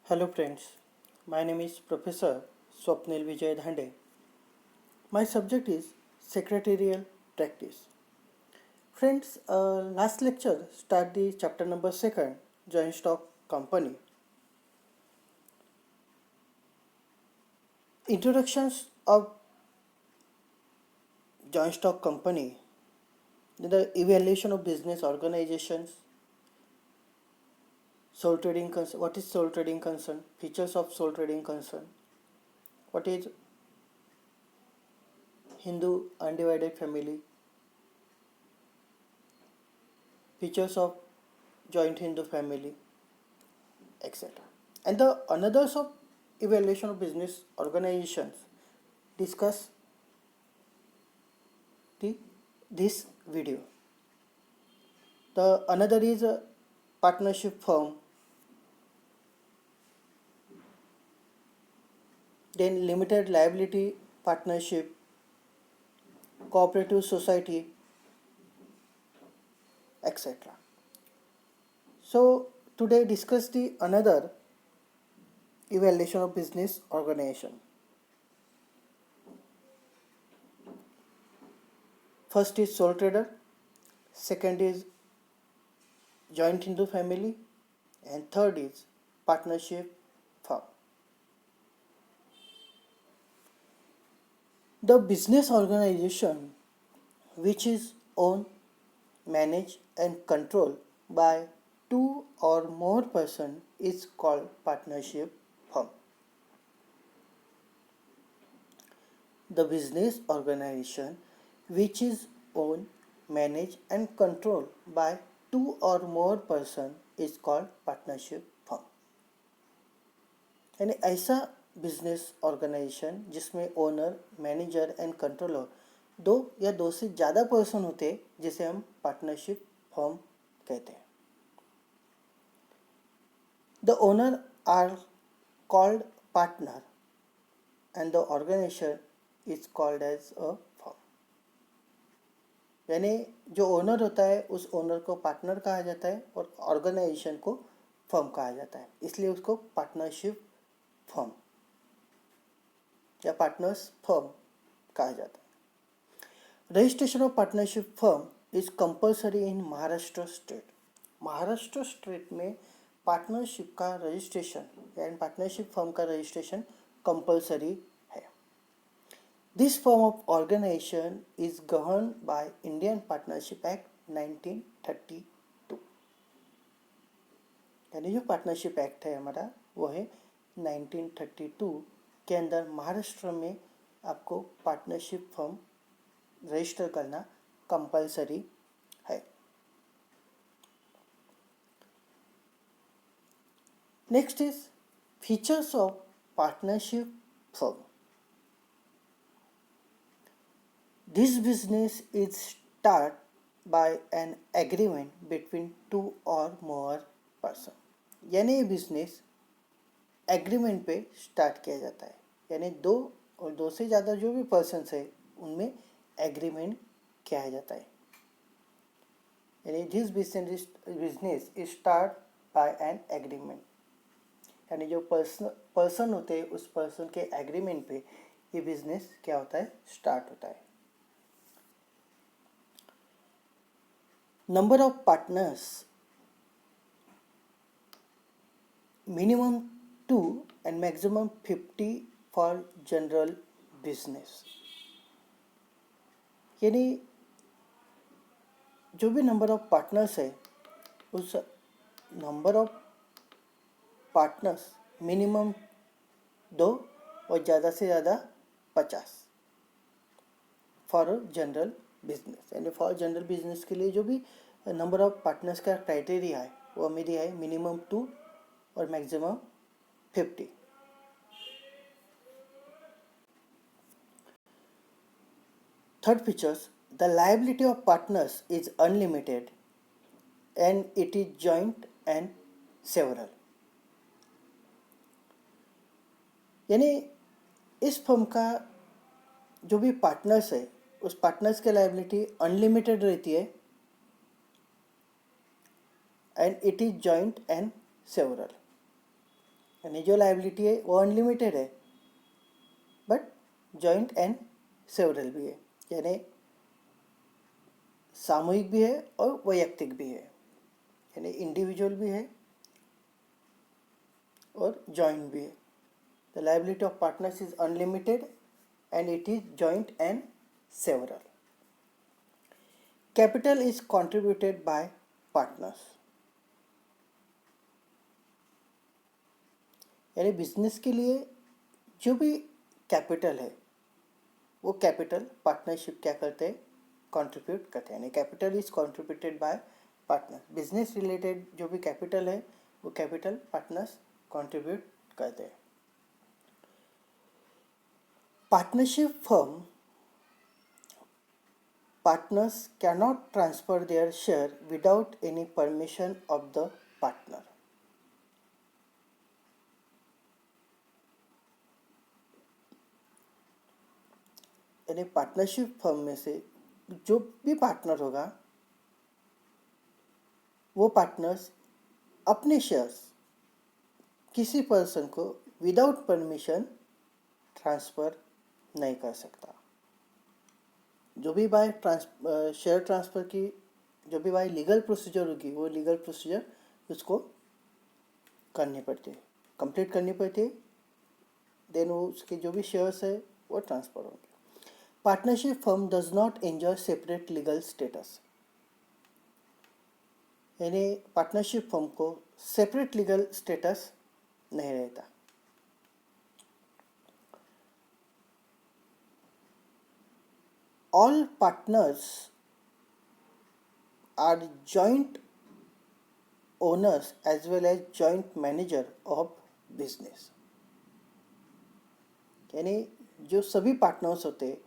Hello friends, my name is Professor Swapnil Vijay Dhande. My subject is Secretarial Practice. Friends, last lecture start the chapter number 2, Joint Stock Company. Introductions of Joint Stock Company, the evaluation of business organizations, sole trading concern, what is sole trading concern, features of sole trading concern, what is Hindu undivided family, features of joint Hindu family, etc. And the another of evaluation of business organizations discuss this video. The another is a partnership firm, then limited liability partnership, cooperative society, etc. So today discuss the another evaluation of business organization. First is sole trader, second is joint Hindu family, and third is partnership firm. The business organization which is owned, managed and controlled by two or more persons is called partnership firm. The business organization which is owned, managed and controlled by two or more persons is called partnership firm. यानी ऐसा business organisation जिसमें owner, manager and controller दो या दो से ज़्यादा person होते हैं जिसे हम पार्टनरशिप फर्म कहते हैं. The owner are called partner and the organization is called as a firm. यानी जो ओनर होता है उस ओनर को पार्टनर कहा जाता है और ऑर्गेनाइजेशन को फर्म कहा जाता है, इसलिए उसको पार्टनरशिप फर्म या पार्टनर्स फर्म कहा जाता है. Registration of partnership firm is compulsory in Maharashtra state. Maharashtra state में पार्टनरशिप का रजिस्ट्रेशन यानी पार्टनरशिप फर्म का रजिस्ट्रेशन कंपल्सरी है. This form of organization is govern by Indian Partnership Act 1932. यानी जो पार्टनरशिप एक्ट है हमारा वो है 1932 के अंदर महाराष्ट्र में आपको पार्टनरशिप फर्म रजिस्टर करना कंपलसरी है. Next is features of partnership firm. This business is start by an agreement between two और मोर पर्सन. यानी ये बिजनेस एग्रीमेंट पे स्टार्ट किया जाता है, यानी दो और दो से ज़्यादा जो भी पर्सन्स है उनमें एग्रीमेंट किया जाता है. यानी this business is start by an agreement, यानी जो पर्सन होते हैं उस पर्सन के एग्रीमेंट पे ये बिजनेस क्या होता है, स्टार्ट होता है. Number of partners minimum 2 and maximum 50 for general business. यानी जो भी नंबर ऑफ पार्टनर्स है उस नंबर ऑफ पार्टनर्स मिनिमम 2 और ज़्यादा से ज़्यादा 50 फॉर जनरल बिजनेस. यानी फॉर जनरल बिजनेस के लिए जो भी नंबर ऑफ पार्टनर्स का क्राइटेरिया है वो हमें दिया है मिनिमम 2 और maximum 50. Third features, the liability of partners is unlimited and it is joint and several. यानी इस फर्म का जो भी पार्टनर्स है उस पार्टनर्स की लायबिलिटी अनलिमिटेड रहती है and it is joint and several. यानी जो लाइबिलिटी है वो अनलिमिटेड है, बट जॉइंट एंड सेवरल भी है, यानी सामूहिक भी है और वैयक्तिक भी है, यानी इंडिविजुअल भी है और जॉइंट भी है. The liability of partners is unlimited and it is joint and several. Capital is contributed by partners. यानी बिजनेस के लिए जो भी कैपिटल है वो कैपिटल पार्टनरशिप क्या करते हैं, कंट्रीब्यूट करते हैं. यानी capital is contributed bye partners. Business related जो भी कैपिटल है वो कैपिटल पार्टनर्स कंट्रीब्यूट करते हैं. Partnership firm partners cannot transfer their share without any permission of the partner. यानी पार्टनरशिप फर्म में से जो भी पार्टनर होगा वो पार्टनर्स अपने शेयर्स किसी पर्सन को विदाउट परमिशन ट्रांसफ़र नहीं कर सकता. जो भी बाय शेयर ट्रांसफ़र की जो भी बाय लीगल प्रोसीजर होगी वो लीगल प्रोसीजर उसको करनी पड़ती है, कंप्लीट करनी पड़ती है, देन वो उसके जो भी शेयर्स है वो ट्रांसफ़र होंगे. Partnership firm does not enjoy separate legal status. यानी पार्टनरशिप फर्म को सेपरेट लीगल स्टेटस नहीं रहता. All partners are joint owners as well as joint manager of business. यानी जो सभी पार्टनर्स होते हैं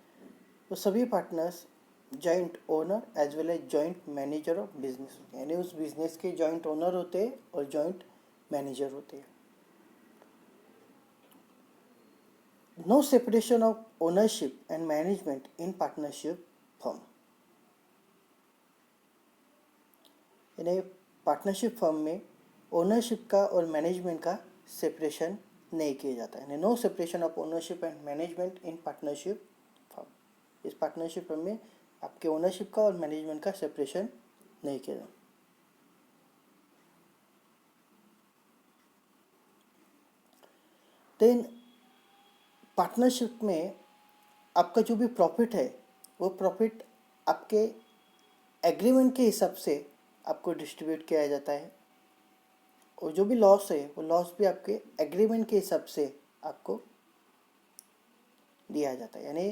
वो सभी partners joint owner as well as joint manager of business होते हैं. यानी उस बिजनेस के जॉइंट ओनर होते हैं और जॉइंट मैनेजर होते हैं. No separation of ownership and management in partnership firm. यानी पार्टनरशिप फर्म में ओनरशिप का और मैनेजमेंट का सेपरेशन नहीं किया जाता है. यानी no separation of ownership and management in partnership firm. इस पार्टनरशिप फर्म में आपके ओनरशिप का और मैनेजमेंट का सेपरेशन नहीं किया जाता. देन पार्टनरशिप में आपका जो भी प्रॉफिट है वो प्रॉफिट आपके एग्रीमेंट के हिसाब से आपको डिस्ट्रीब्यूट किया जाता है और जो भी लॉस है वो लॉस भी आपके एग्रीमेंट के हिसाब से आपको दिया जाता है. यानी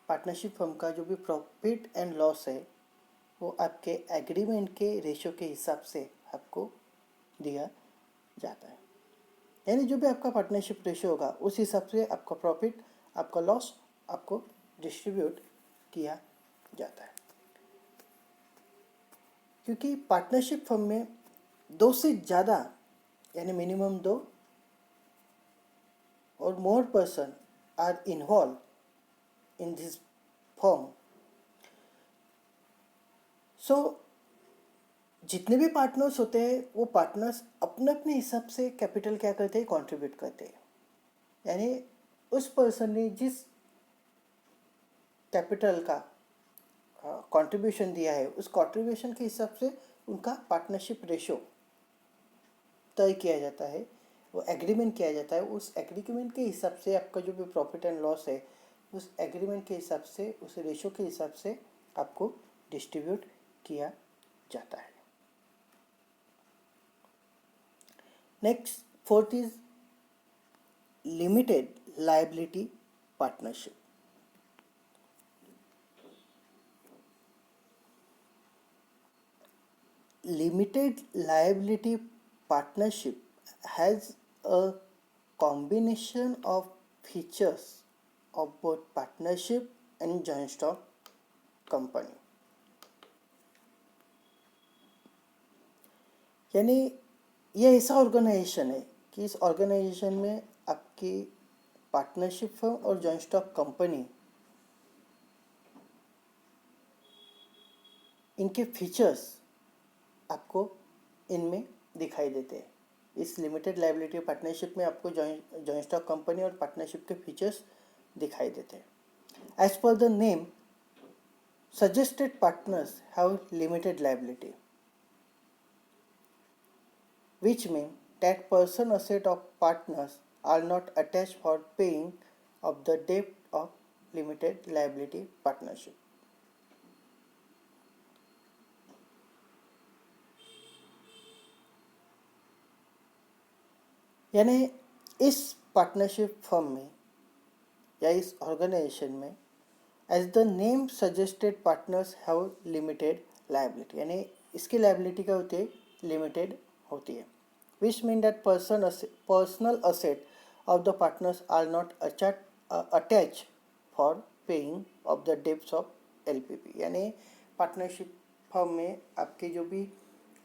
पार्टनरशिप फर्म का जो भी प्रॉफिट एंड लॉस है वो आपके एग्रीमेंट के रेशो के हिसाब से आपको दिया जाता है. यानी जो भी आपका पार्टनरशिप रेशो होगा उस हिसाब से आपका प्रॉफिट आपका लॉस आपको डिस्ट्रीब्यूट किया जाता है. क्योंकि पार्टनरशिप फर्म में 2 से ज़्यादा यानी मिनिमम 2 और more person are involve in this firm. So जितने भी पार्टनर्स होते हैं वो पार्टनर्स अपने अपने हिसाब से कैपिटल क्या करते हैं, कंट्रीब्यूट करते हैं. यानी उस पर्सन ने जिस कैपिटल का कंट्रीब्यूशन दिया है उस कंट्रीब्यूशन के हिसाब से उनका पार्टनरशिप रेशो तय किया जाता है, वो एग्रीमेंट किया जाता है. उस एग्रीमेंट के हिसाब से आपका जो भी प्रॉफिट एंड लॉस है उस एग्रीमेंट के हिसाब से उस रेशो के हिसाब से आपको डिस्ट्रीब्यूट किया जाता है. Next, fourth is limited liability partnership. Limited liability partnership has a combination of features of both partnership and joint stock company. यानी ये ऐसा ऑर्गेनाइजेशन है कि इस ऑर्गेनाइजेशन में आपकी पार्टनरशिप फर्म और जॉइंट स्टॉक कंपनी इनके फीचर्स आपको इनमें दिखाई देते हैं. इस लिमिटेड लायबिलिटी पार्टनरशिप में आपको जॉइंट स्टॉक कंपनी और पार्टनरशिप के फीचर्स दिखाई देते हैं. As per the name, suggested partners have limited liability, which means that person asset of partners are not attached for paying of the debt of limited liability partnership. यानी इस partnership firm में या इस organization में as the name suggested partners have limited liability, यानी इसकी liability क्या होती है, लिमिटेड होती है. Which mean that personal asset of the partners are not attach for paying of the debts of LPP. यानी पार्टनरशिप फर्म में आपके जो भी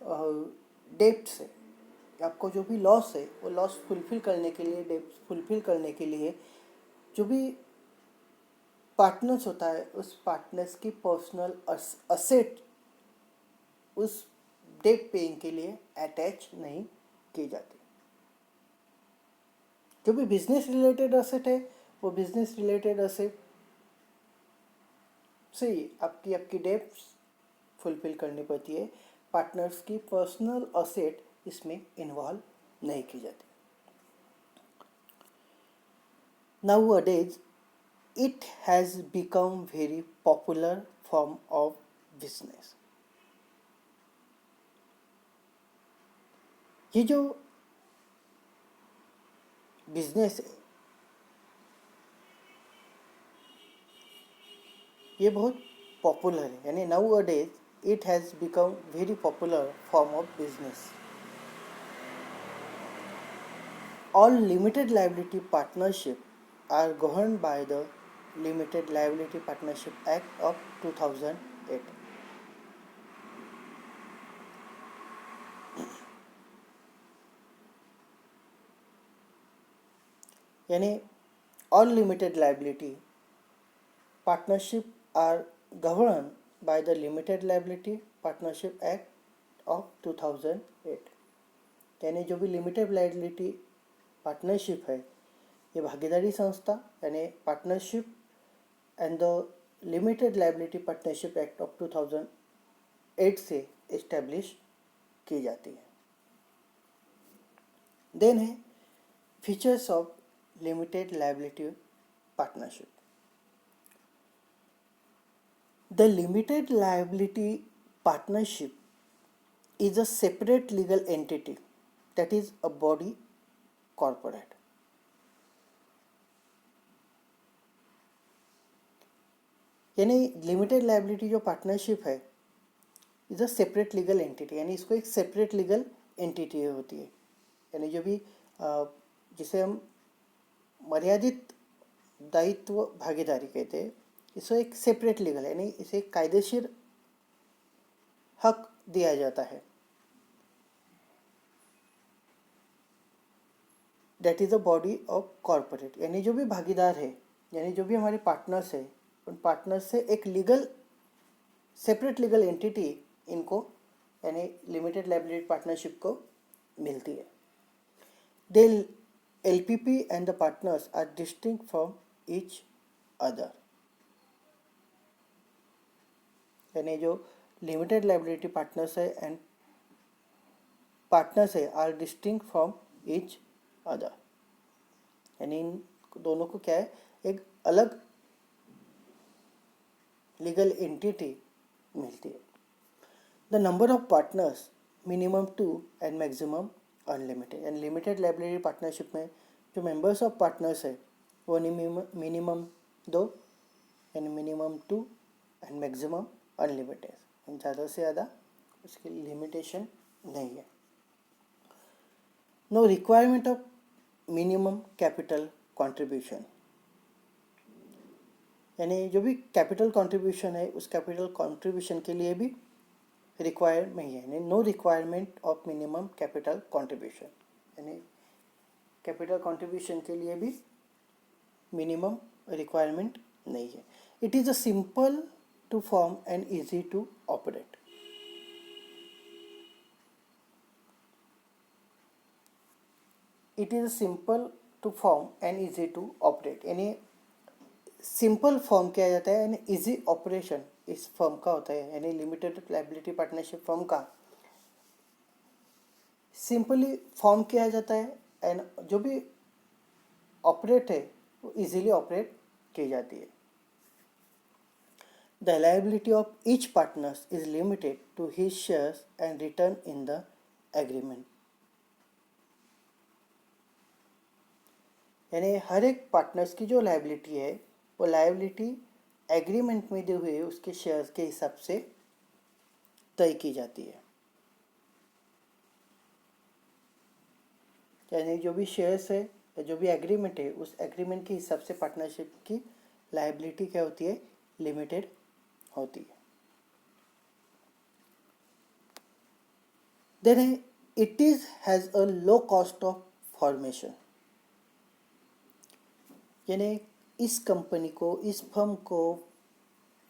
डेब्ट्स है, आपको जो भी लॉस है, वो लॉस फुलफिल करने के लिए, डेब्ट्स फुलफिल करने के लिए जो भी पार्टनर्स होता है, उस पार्टनर्स की पर्सनल असेट उस डेट पेइंग के लिए अटैच नहीं की जाती. जो भी बिजनेस रिलेटेड असेट है, वो बिजनेस रिलेटेड असेट से आपकी डेट्स फुलफिल करनी पड़ती है. पार्टनर्स की पर्सनल असेट इसमें इन्वॉल्व नहीं की जाती. Nowadays, it has become very popular form of business. ये जो बिजनेस है, ये बहुत पॉपुलर है. यानी nowadays it has become very popular form of business. All limited liability partnership are governed by the Limited Liability Partnership Act of 2008. यानी all limited liability partnership are governed by the Limited Liability Partnership Act of 2008. यानी जो भी limited liability partnership है, ये भागीदारी संस्था यानी partnership and the limited liability partnership act of 2008 से इस्टेब्लिश की जाती है. देन है features of limited liability partnership. The limited liability partnership is a separate legal entity that is a body corporate. यानी लिमिटेड लायबिलिटी जो partnership है is a separate legal entity, यानी इसको एक सेपरेट लीगल एंटिटी होती है. यानी जो भी जिसे हम मर्यादित दायित्व भागीदारी कहते हैं, इसको एक सेपरेट लीगल, यानी इसे कायदेशीर हक दिया जाता है. That is a body of corporate, यानी जो भी भागीदार है, यानी जो भी हमारे पार्टनर्स है, उन पार्टनर्स से एक लीगल सेपरेट लीगल एंटिटी इनको यानी लिमिटेड लायबिलिटी पार्टनरशिप को मिलती है. The LPP and the partners are distinct from each other. यानी जो लिमिटेड लायबिलिटी पार्टनर्स है एंड पार्टनर्स है are distinct from each other. यानी इन दोनों को क्या है, एक अलग लीगल एंटिटी मिलती है. The number of partners minimum 2 and maximum unlimited. And limited liability partnership में जो मेंबर्स ऑफ पार्टनर्स है वो मिनिमम 2 यानी मिनिमम 2 एंड मैक्सिमम अनलिमिटेड. ज़्यादा से ज़्यादा उसकी लिमिटेशन नहीं है. No requirement of minimum capital contribution. यानी जो भी कैपिटल कंट्रीब्यूशन है, उस कैपिटल कंट्रीब्यूशन के लिए भी रिक्वायर नहीं है. यानी no requirement of minimum capital contribution, यानी कैपिटल कंट्रीब्यूशन के लिए भी मिनिमम रिक्वायरमेंट नहीं है. It is a simple to form and easy to operate. It is simple to form and easy to operate, यानी सिंपल फॉर्म किया जाता है यानी इजी ऑपरेशन इस फर्म का होता है, यानी लिमिटेड लायबिलिटी पार्टनरशिप फर्म का सिंपली फॉर्म किया जाता है एंड जो भी ऑपरेट है वो इजीली ऑपरेट की जाती है. The liability of each partner is limited to his shares and written in the agreement. यानी हर एक पार्टनर्स की जो लायबिलिटी है वो लायबिलिटी एग्रीमेंट में दिए हुए उसके शेयर्स के हिसाब से तय की जाती है. यानी जो भी शेयर्स है या जो भी एग्रीमेंट है उस एग्रीमेंट के हिसाब से पार्टनरशिप की लायबिलिटी क्या होती है, लिमिटेड होती है. Then it is has a low cost of formation, यानी इस कंपनी को, इस फर्म को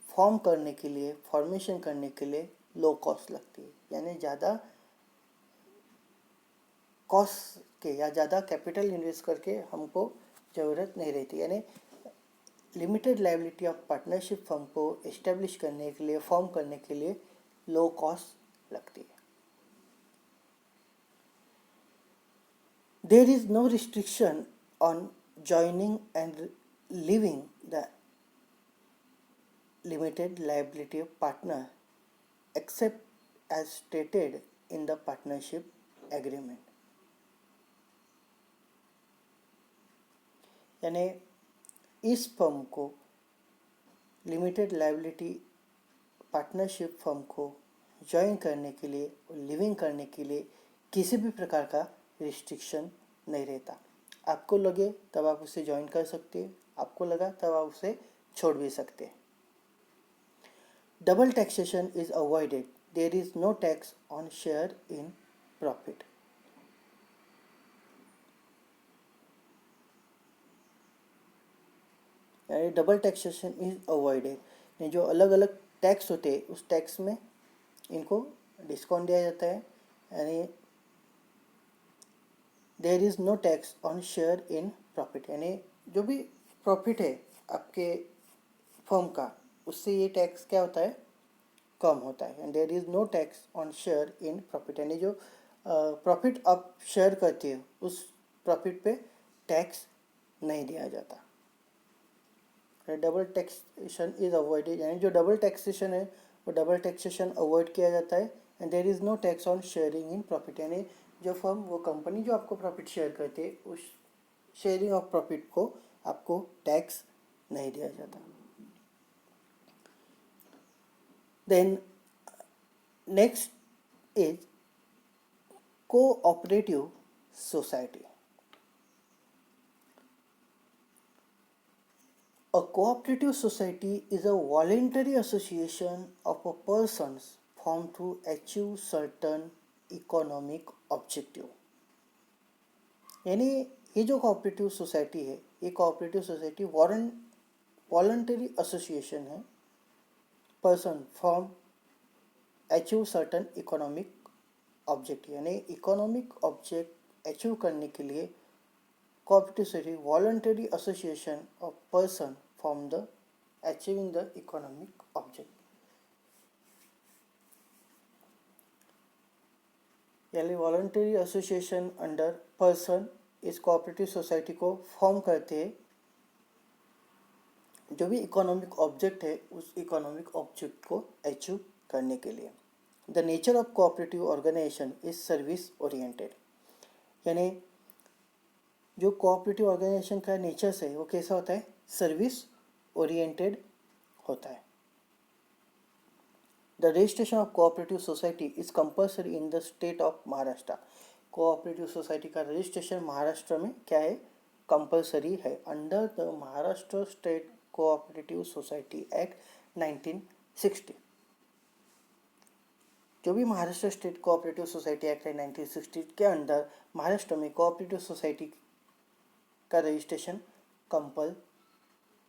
फॉर्म करने के लिए, फॉर्मेशन करने के लिए लो कॉस्ट लगती है, यानी ज़्यादा कॉस्ट के या ज़्यादा कैपिटल इन्वेस्ट करके हमको ज़रूरत नहीं रहती. यानी limited liability of partnership firm को इस्टेब्लिश करने के लिए, फॉर्म करने के लिए लो कॉस्ट लगती है. There is no restriction on joining and leaving the limited liability of partner except as stated in the partnership agreement. यानी इस फर्म को, लिमिटेड लायबिलिटी पार्टनरशिप फर्म को ज्वाइन करने के लिए, लिविंग करने के लिए किसी भी प्रकार का रिस्ट्रिक्शन नहीं रहता. आपको लगे तब आप उसे ज्वाइन कर सकते हैं, आपको लगा तब आप उसे छोड़ भी सकते हैं. Double taxation is avoided, there is no tax on share in profit. यानी डबल टैक्सेशन इज अवॉइडेड, जो अलग अलग टैक्स होते हैं उस टैक्स में इनको डिस्काउंट दिया जाता है. यानी there is no tax on share in profit, यानी जो भी प्रॉफिट है आपके फर्म का उससे ये टैक्स क्या होता है, कम होता है. And there is no tax on share in profit, यानी जो प्रॉफिट आप शेयर करते हो उस प्रॉफिट पे टैक्स नहीं दिया जाता. डबल टैक्सेशन इज अवॉइडेड, यानी जो डबल टैक्सेशन है वो डबल टैक्सेशन अवॉइड किया जाता है. And there is no tax on sharing in profit, यानी जो फर्म, वो कंपनी जो आपको प्रॉफिट शेयर करते हैं उस शेयरिंग ऑफ प्रॉफिट को आपको टैक्स नहीं दिया जाता. Then next is cooperative society. A cooperative society is a voluntary association of a persons formed to achieve certain economic objective. यानी ये जो कोऑपरेटिव सोसाइटी है, ये कोऑपरेटिव सोसाइटी वॉलंटरी एसोसिएशन है, person form achieve certain economic object, यानी economic object achieve करने के लिए cooperative society voluntary association of person from the achieving the economic object. यानी वॉलंटरी एसोसिएशन अंडर पर्सन इस cooperative society को form करते हैं जो भी इकोनॉमिक ऑब्जेक्ट है उस इकोनॉमिक ऑब्जेक्ट को अचीव करने के लिए. The nature of cooperative organization is service oriented, यानी जो कोऑपरेटिव ऑर्गेनाइजेशन का नेचर है वो कैसा होता है, सर्विस ओरिएंटेड होता है. The registration of cooperative society is compulsory in the state of Maharashtra. Cooperative society का रजिस्ट्रेशन महाराष्ट्र में क्या है, कंपल्सरी है, under the Maharashtra state cooperative society act 1960. जो भी Maharashtra state cooperative society act है 1960 के अंदर महाराष्ट्र में कोऑपरेटिव सोसाइटी का रजिस्ट्रेशन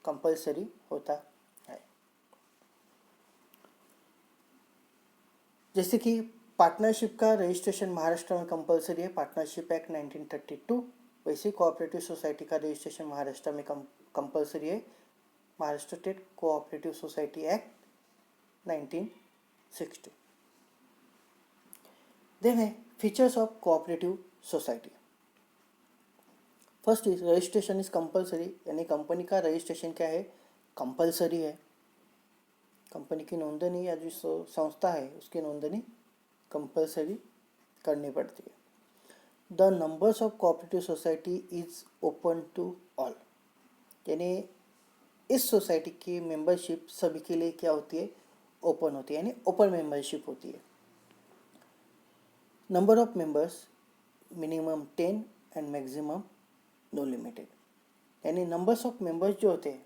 कंपल्सरी होता है. जैसे कि पार्टनरशिप का रजिस्ट्रेशन महाराष्ट्र में कंपल्सरी है, पार्टनरशिप एक्ट 1932. वैसे कोऑपरेटिव सोसाइटी का रजिस्ट्रेशन महाराष्ट्र में कंपलसरी है, Maharashtra state cooperative society act 1960. Then है features of cooperative society. First is registration is compulsory, यानी कंपनी का रजिस्ट्रेशन क्या है, कंपलसरी है. कंपनी की नोंदणी या जो संस्था है उसकी नोंदणी कंपलसरी करनी पड़ती है. The numbers of cooperative society is open to all, यानी इस सोसाइटी की मेंबरशिप सभी के लिए क्या होती है, ओपन होती है, यानी ओपन मेंबरशिप होती है. Number of members minimum 10 and maximum no limited, यानी नंबर्स ऑफ मेंबर्स जो होते हैं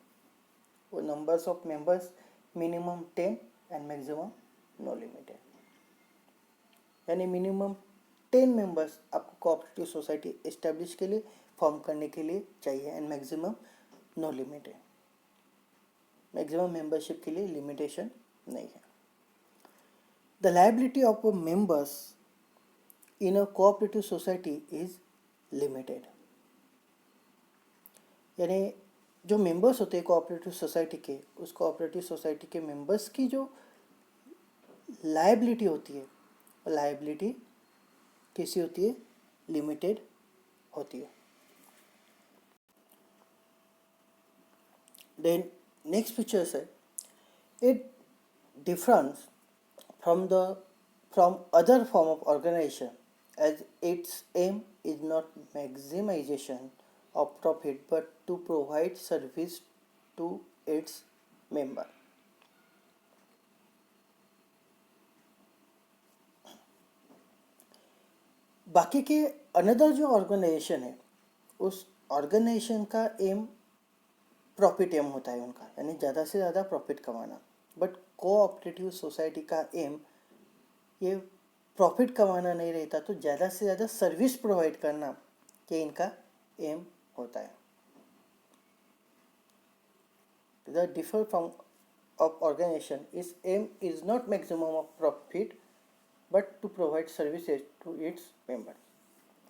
वो numbers of members minimum 10 and maximum no limited, यानी मिनिमम 10 मेंबर्स आपको कोऑपरेटिव सोसाइटी एस्टेब्लिश के लिए फॉर्म करने के लिए चाहिए and maximum no limited. Maximum membership के लिए लिमिटेशन नहीं है. The liability of members in a cooperative society is limited, यानी जो मेंबर्स होते हैं कोऑपरेटिव सोसाइटी के, उस कोऑपरेटिव सोसाइटी के मेंबर्स की जो लायबिलिटी होती है, लायबिलिटी कैसी होती है, लिमिटेड होती है. देन नेक्स्ट फीचर्स है, it difference from other form of organization as its aim is not maximization of profit but to provide service to its member. बाकी के अनदर जो ऑर्गेनाइजेशन है उस ऑर्गेनाइजेशन का एम प्रॉफिट एम होता है उनका, यानी ज़्यादा से ज़्यादा प्रॉफिट कमाना. बट कोऑपरेटिव सोसाइटी का एम ये प्रॉफिट कमाना नहीं रहता, तो ज़्यादा से ज़्यादा सर्विस प्रोवाइड करना ये इनका एम होता है. The differ from of organisation इस aim is not maximum of profit but to provide services to its member,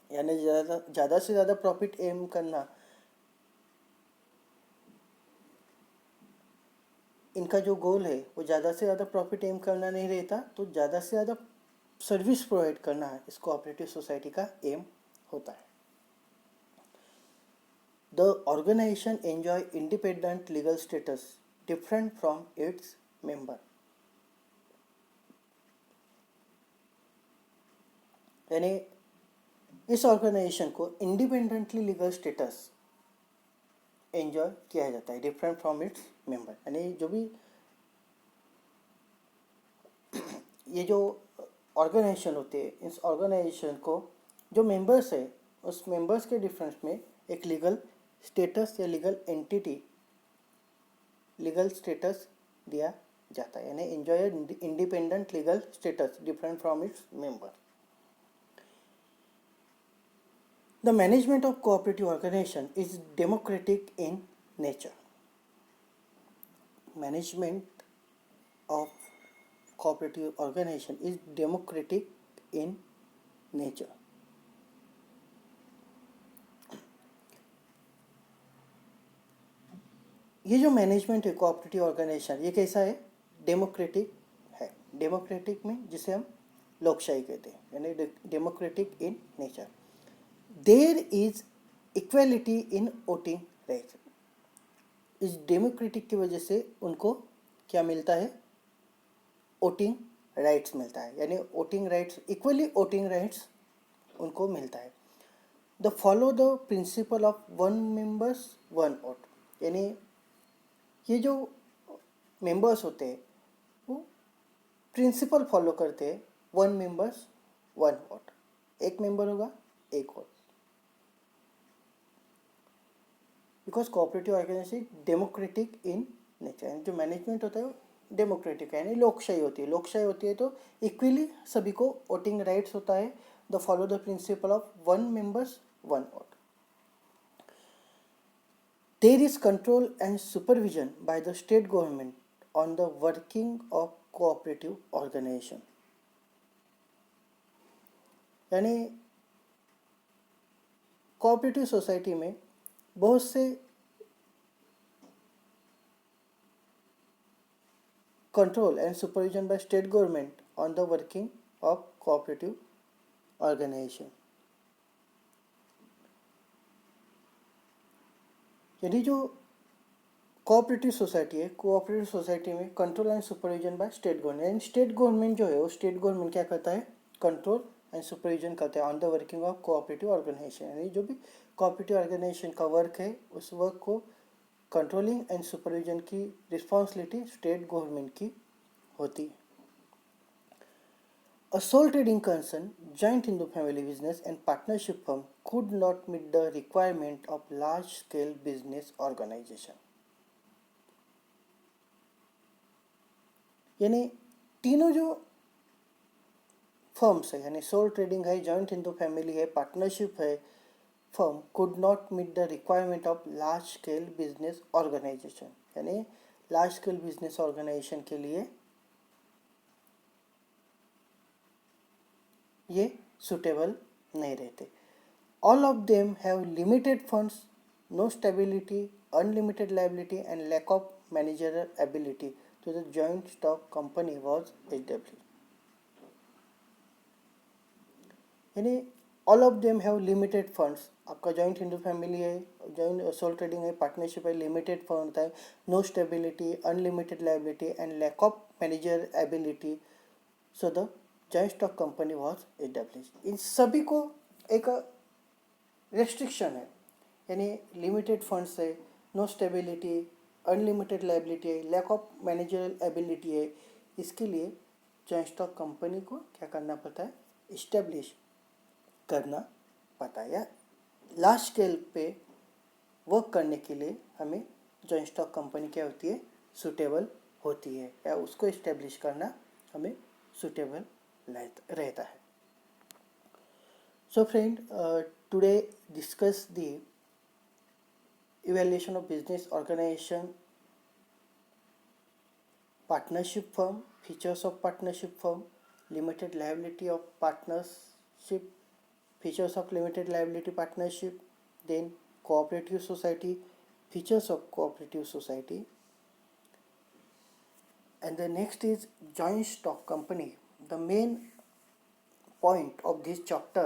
यानी ज़्यादा से ज़्यादा प्रॉफिट एम करना इनका जो गोल है वो ज़्यादा से ज़्यादा प्रॉफिट एम करना नहीं रहता, तो ज़्यादा से ज़्यादा सर्विस प्रोवाइड करना है इस कोऑपरेटिव सोसाइटी का एम होता है. The organisation enjoy independent legal status different from its member, यानी इस ऑर्गेनाइजेशन को इंडिपेंडेंटली लीगल स्टेटस एंजॉय किया जाता है डिफरेंट फ्रॉम इट्स मेंबर, यानी जो भी ये जो ऑर्गेनाइजेशन होते हैं इस ऑर्गेनाइजेशन को जो मेंबर्स है उस मेंबर्स के डिफरेंस में एक लीगल स्टेटस या लीगल एंटिटी लीगल स्टेटस दिया जाता है, यानी enjoy independent legal status different from its member. The management of cooperative organization is democratic in nature. Management of cooperative organization is democratic in nature. ये जो management है cooperative organisation ये कैसा है, डेमोक्रेटिक है. डेमोक्रेटिक में जिसे हम लोकशाही कहते हैं, यानी democratic in nature. There is equality in voting rights. इस डेमोक्रेटिक की वजह से उनको क्या मिलता है, वोटिंग राइट्स मिलता है, यानी voting rights equally voting rights उनको मिलता है. The follow the principle of one members one vote, यानी ये जो मेंबर्स होते हैं वो प्रिंसिपल फॉलो करते हैं वन मेंबर्स वन वोट, एक मेंबर होगा एक वोट. Because cooperative organisation democratic in nature, जो मैनेजमेंट होता है वो डेमोक्रेटिक है, यानी लोकशाही होती है. लोकशाही होती है तो इक्वली सभी को वोटिंग राइट्स होता है. The follow the principle of one members one vote. There is control and supervision by the state government on the working of cooperative organisation, यानी कोऑपरेटिव सोसाइटी में बहुत से control and supervision by state government on the working of cooperative organization. यानी जो cooperative society है, cooperative society में control and supervision by state government, and state government जो है वो स्टेट गवर्नमेंट क्या करता है, कंट्रोल एंड सुपरविजन करता है on the working of cooperative organisation. यानी जो भी कोऑपरेटिव ऑर्गेनाइजेशन का वर्क है उस वर्क को कंट्रोलिंग एंड सुपरविजन की रिस्पॉन्सिबिलिटी स्टेट गवर्नमेंट की होती है। A sole trading concern, joint Hindu family business and partnership firm could not meet the requirement of large-scale business organization. यानी तीनों जो फर्म्स है, यानी सोल ट्रेडिंग है, जॉइंट हिंदू फैमिली है, पार्टनरशिप है, firm could not meet the requirement of large scale business organisation. यानी large scale business organisation के लिए ये सुटेबल नहीं रहते। All of them have limited funds, no stability, unlimited liability and lack of managerial ability तो the joint stock company was established. यानी all of them have limited funds, आपका joint Hindu family है, joint soul trading है, partnership है, limited fund होता है, no stability, unlimited liability and lack of manager ability so the joint stock company was established. इन सभी को एक रेस्ट्रिक्शन है, यानी लिमिटेड फंड्स है, नो स्टेबिलिटी, अनलिमिटेड लायबिलिटी है, लैक ऑफ मैनेजरल एबिलिटी है। इसके लिए जॉइंट स्टॉक कंपनी को क्या करना पड़ता है, इस्टेब्लिश करना पड़ता है, या लार्ज स्केल पे वर्क करने के लिए हमें जॉइंट स्टॉक कंपनी क्या होती है, सुटेबल होती है, या उसको इस्टेब्लिश करना हमें सुटेबल रहता है। So friend, today discuss the evaluation of business organization, partnership firm, features of partnership firm, limited liability of partnership, features of limited liability partnership, then cooperative society, features of cooperative society, and the next is joint stock company. The main point of this chapter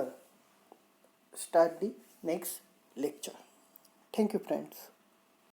start the next lecture. Thank you friends.